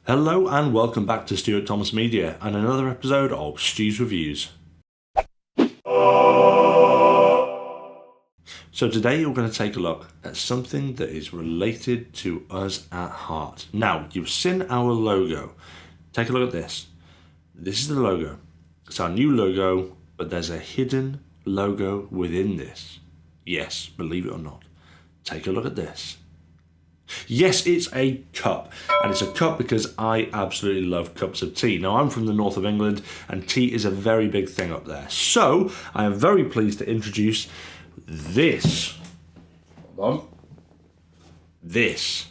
Hello and welcome back to Stuart Thomas Media and another episode of Stu's Reviews. So today we're going to take a look at something that is related to us at heart. Now, you've seen our logo. Take a look at this. This is the logo. It's our new logo, but there's a hidden logo within this. Yes, believe it or not. Take a look at this. Yes, it's a cup, and it's a cup because I absolutely love cups of tea. Now, I'm from the north of England, and tea is a very big thing up there. So, I am very pleased to introduce this. Hold on. This,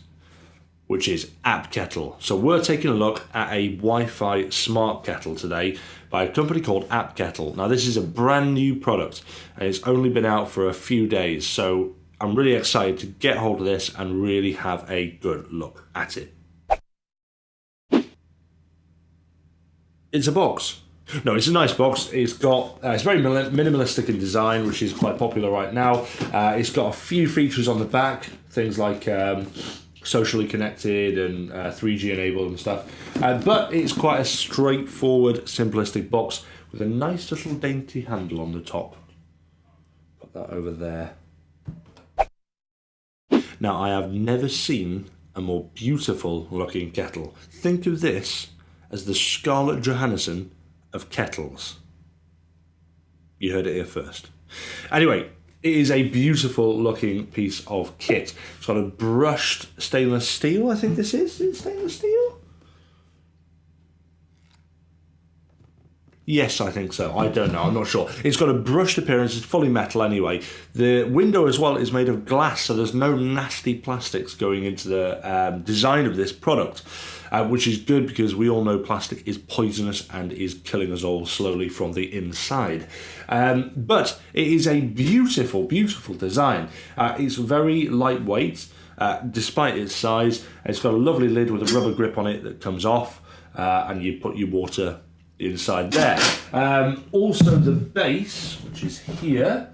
which is Appkettle. So, we're taking a look at a Wi-Fi Smart Kettle today by a company called Appkettle. Now, this is a brand new product, and it's only been out for a few days, so I'm really excited to get hold of this and really have a good look at it. It's a box. No, it's a nice box. It's got it's very minimalistic in design, which is quite popular right now. It's got a few features on the back, things like socially connected and 3G enabled and stuff. But it's quite a straightforward, simplistic box with a nice little dainty handle on the top. Put that over there. Now, I have never seen a more beautiful looking kettle. Think of this as the Scarlett Johansson of kettles. You heard it here first. Anyway, it is a beautiful looking piece of kit. It's got a brushed stainless steel, I think this is. Is it stainless steel? Yes, I think so. I don't know. I'm not sure. It's got a brushed appearance. It's fully metal anyway. The window as well is made of glass, so there's no nasty plastics going into the design of this product, which is good because we all know plastic is poisonous and is killing us all slowly from the inside. But it is a beautiful, beautiful design. It's very lightweight, despite its size. It's got a lovely lid with a rubber grip on it that comes off, and you put your water inside there. Also the base, which is here,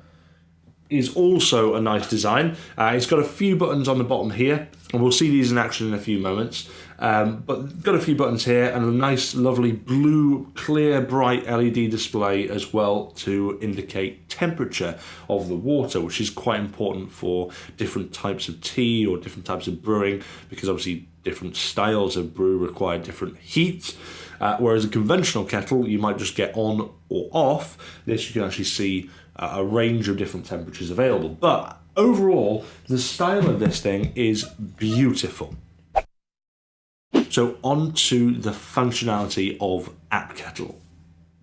is also a nice design. It's got a few buttons on the bottom here, and we'll see these in action in a few moments. But got a few buttons here and a nice lovely blue clear bright LED display as well to indicate temperature of the water, which is quite important for different types of tea or different types of brewing, because obviously different styles of brew require different heat. Whereas a conventional kettle, you might just get on or off. This you can actually see a range of different temperatures available. But overall, the style of this thing is beautiful. So on to the functionality of Appkettle.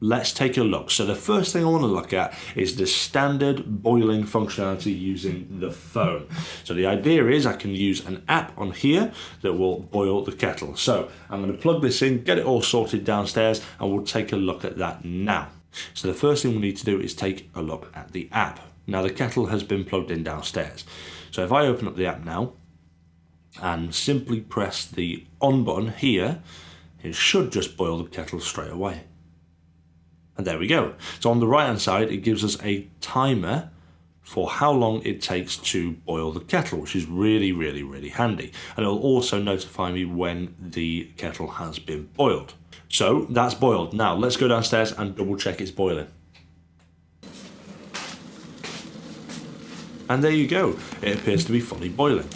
Let's take a look. So the first thing I want to look at is the standard boiling functionality using the phone. So the idea is I can use an app on here that will boil the kettle. So I'm going to plug this in, get it all sorted downstairs, and we'll take a look at that now. So the first thing we need to do is take a look at the app. Now the kettle has been plugged in downstairs. So if I open up the app now and simply press the on button here, it should just boil the kettle straight away. And there we go. So on the right hand side, it gives us a timer for how long it takes to boil the kettle, which is really, really, really handy. And it'll also notify me when the kettle has been boiled. So that's boiled. Now let's go downstairs and double check it's boiling. And there you go. It appears to be fully boiling.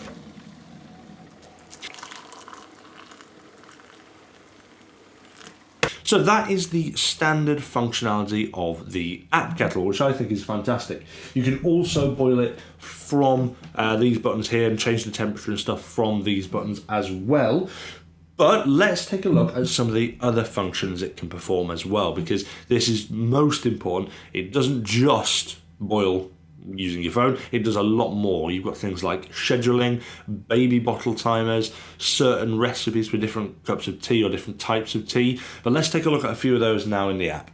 So that is the standard functionality of the Appkettle, which I think is fantastic. You can also boil it from these buttons here and change the temperature and stuff from these buttons as well. But let's take a look at some of the other functions it can perform as well, because this is most important. It doesn't just boil using your phone, it does a lot more. You've got things like scheduling, baby bottle timers, certain recipes for different cups of tea or different types of tea. But let's take a look at a few of those now in the app.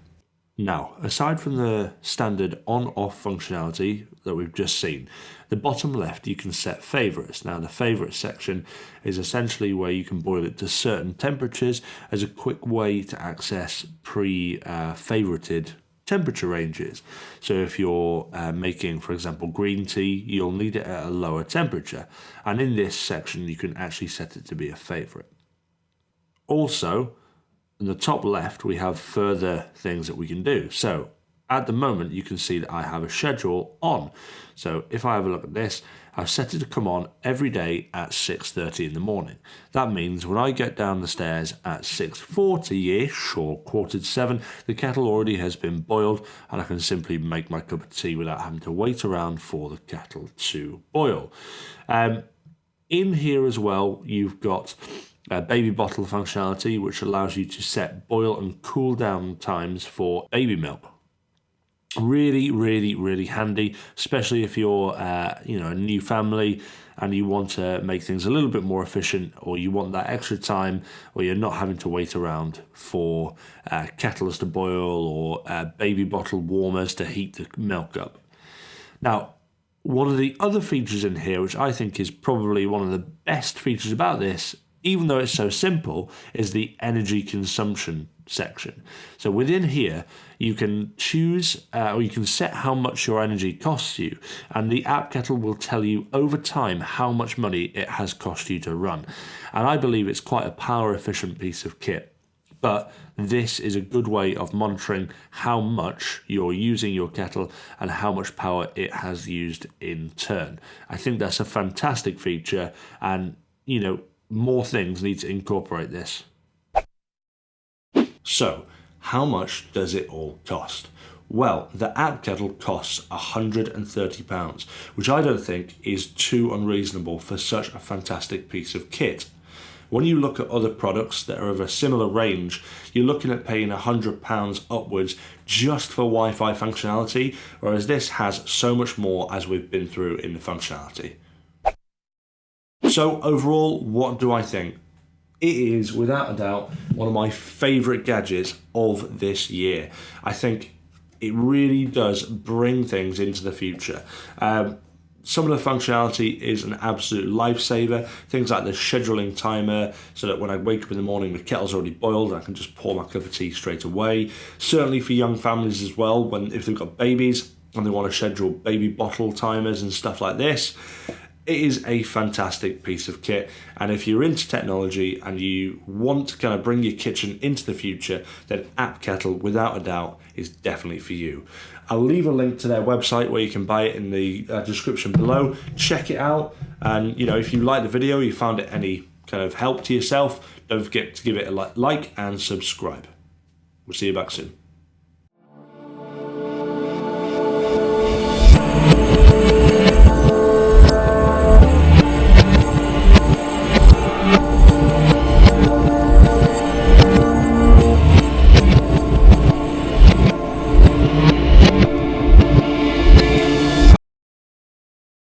Now, aside from the standard on-off functionality that we've just seen, the bottom left you can set favorites. Now, the favorites section is essentially where you can boil it to certain temperatures as a quick way to access pre-favorited temperature ranges. So if you're making, for example, green tea, you'll need it at a lower temperature. And in this section, you can actually set it to be a favorite. Also, in the top left, we have further things that we can do. So at the moment, you can see that I have a schedule on. So if I have a look at this, I've set it to come on every day at 6:30 in the morning. That means when I get down the stairs at 6:40-ish or 6:45, the kettle already has been boiled and I can simply make my cup of tea without having to wait around for the kettle to boil. In here as well, you've got baby bottle functionality, which allows you to set boil and cool down times for baby milk. Really, really, really handy, especially if you're, a new family and you want to make things a little bit more efficient, or you want that extra time, or you're not having to wait around for kettles to boil or baby bottle warmers to heat the milk up. Now, one of the other features in here, which I think is probably one of the best features about this, even though it's so simple, is the energy consumption section. So within here, you can choose or you can set how much your energy costs you, and the Appkettle will tell you over time how much money it has cost you to run. And I believe it's quite a power efficient piece of kit. But this is a good way of monitoring how much you're using your kettle and how much power it has used in turn. I think that's a fantastic feature, and more things need to incorporate this. So, how much does it all cost? Well, the Appkettle costs £130, which I don't think is too unreasonable for such a fantastic piece of kit. When you look at other products that are of a similar range, you're looking at paying £100 upwards just for Wi-Fi functionality, whereas this has so much more, as we've been through in the functionality. So overall, what do I think? It is, without a doubt, one of my favourite gadgets of this year. I think it really does bring things into the future. Some of the functionality is an absolute lifesaver. Things like the scheduling timer, so that when I wake up in the morning, the kettle's already boiled and I can just pour my cup of tea straight away. Certainly for young families as well, if they've got babies and they want to schedule baby bottle timers and stuff like this. It is a fantastic piece of kit, and if you're into technology and you want to kind of bring your kitchen into the future, then Appkettle, without a doubt, is definitely for you. I'll leave a link to their website where you can buy it in the description below. Check it out, and if you like the video, you found it any kind of help to yourself, don't forget to give it a like and subscribe. We'll see you back soon.